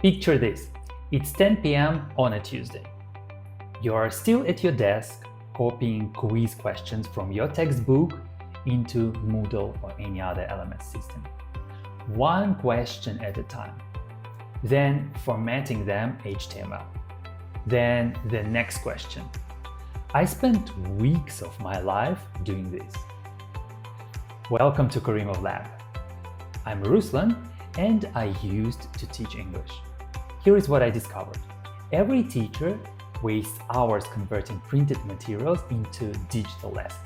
Picture this, it's 10 p.m. on a Tuesday. You're still at your desk copying quiz questions from your textbook into Moodle or any other LMS system. One question at a time. Then formatting them HTML. Then the next question. I spent weeks of my life doing this. Welcome to Karimov Lab. I'm Ruslan and I used to teach English. Here is what I discovered. Every teacher wastes hours converting printed materials into digital lessons.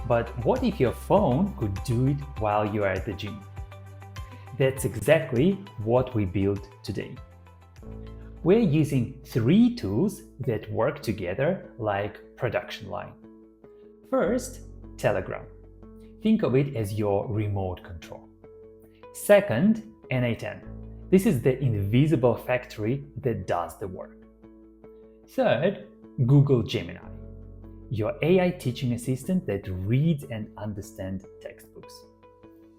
But what if your phone could do it while you are at the gym? That's exactly what we built today. We're using 3 tools that work together like production line. First, Telegram. Think of it as your remote control. Second, N8N. This is the invisible factory that does the work. Third, Google Gemini, your AI teaching assistant that reads and understands textbooks.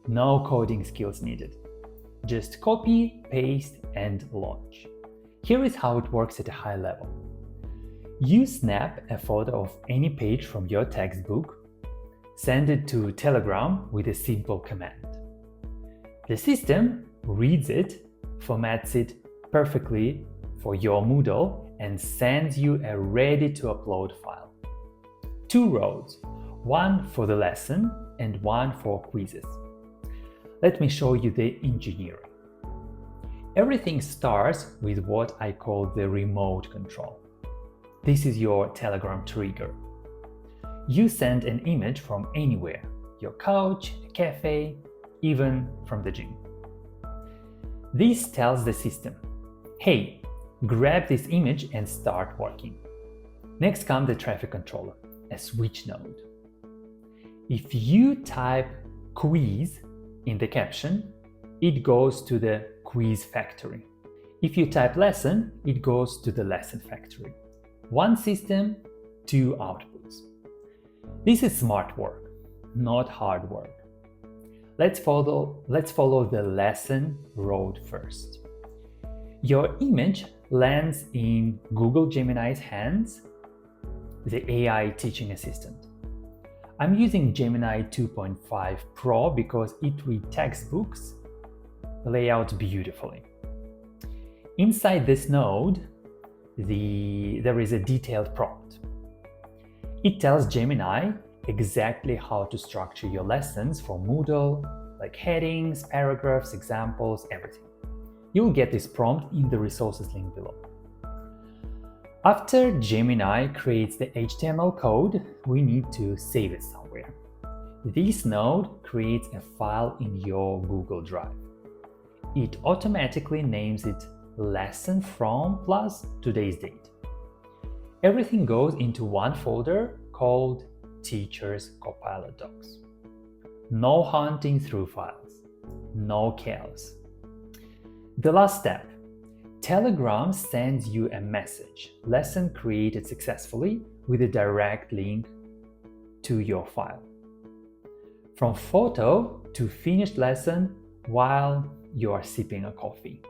No coding skills needed. Just copy, paste, and launch. Here is how it works at a high level. You snap a photo of any page from your textbook, send it to Telegram with a simple command. The system reads it, formats it perfectly for your Moodle, and sends you a ready-to-upload file. 2 rows, one for the lesson and one for quizzes. Let me show you the engineering. Everything starts with what I call the remote control. This is your Telegram trigger. You send an image from anywhere, your couch, a cafe, even from the gym. This tells the system, hey, grab this image and start working. Next comes the traffic controller, a switch node. If you type quiz in the caption, it goes to the quiz factory. If you type lesson, it goes to the lesson factory. One system, 2 outputs. This is smart work, not hard work. Let's follow the lesson road first. Your image lands in Google Gemini's hands, the AI teaching assistant. I'm using Gemini 2.5 Pro because it reads textbooks layout beautifully. Inside this node, there is a detailed prompt. It tells Gemini exactly how to structure your lessons for Moodle, like headings, paragraphs, examples, everything. You'll get this prompt in the resources link below. After Gemini creates the HTML code, we need to save it somewhere. This node creates a file in your Google Drive. It automatically names it lesson from plus today's date. Everything goes into one folder called Teachers Copilot Docs. No hunting through files, no chaos. The last step. Telegram sends you a message, lesson created successfully, with a direct link to your file. From photo to finished lesson while you are sipping a coffee.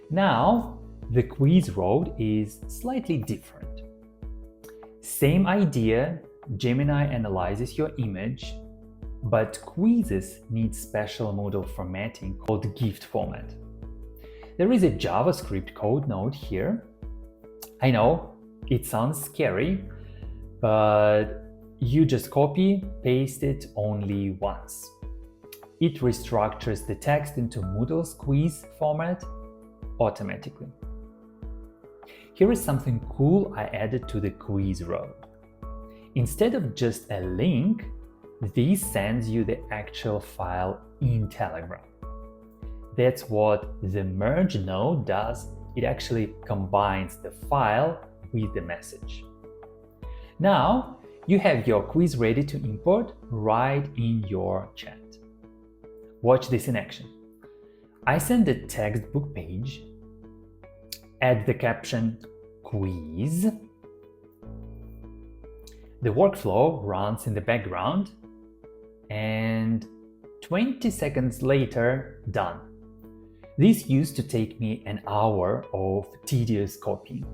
Now, the quiz road is slightly different. Same idea, Gemini analyzes your image, but quizzes need special Moodle formatting called GIFT format. There is a JavaScript code node here. I know, it sounds scary, but you just copy, paste it only once. It restructures the text into Moodle's quiz format automatically. Here is something cool I added to the quiz road. Instead of just a link, this sends you the actual file in Telegram. That's what the merge node does. It actually combines the file with the message. Now, you have your quiz ready to import right in your chat. Watch this in action. I send the textbook page, add the caption quiz. The workflow runs in the background, and 20 seconds later, done. This used to take me an hour of tedious copying.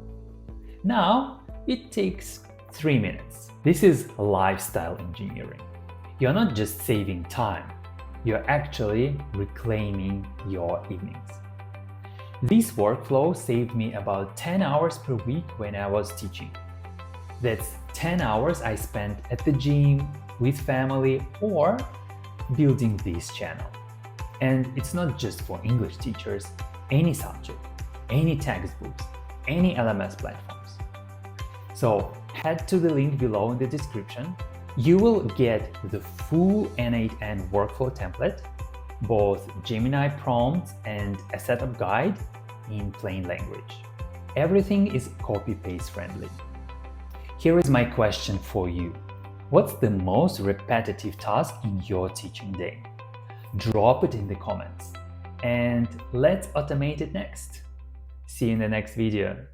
Now it takes 3 minutes. This is lifestyle engineering. You're not just saving time, you're actually reclaiming your evenings. This workflow saved me about 10 hours per week when I was teaching. That's 10 hours I spent at the gym, with family, or building this channel. And it's not just for English teachers, any subject, any textbooks, any LMS platforms. So head to the link below in the description. You will get the full N8N workflow template, both Gemini prompts and a setup guide in plain language. Everything is copy-paste friendly. Here is my question for you. What's the most repetitive task in your teaching day? Drop it in the comments and let's automate it next. See you in the next video.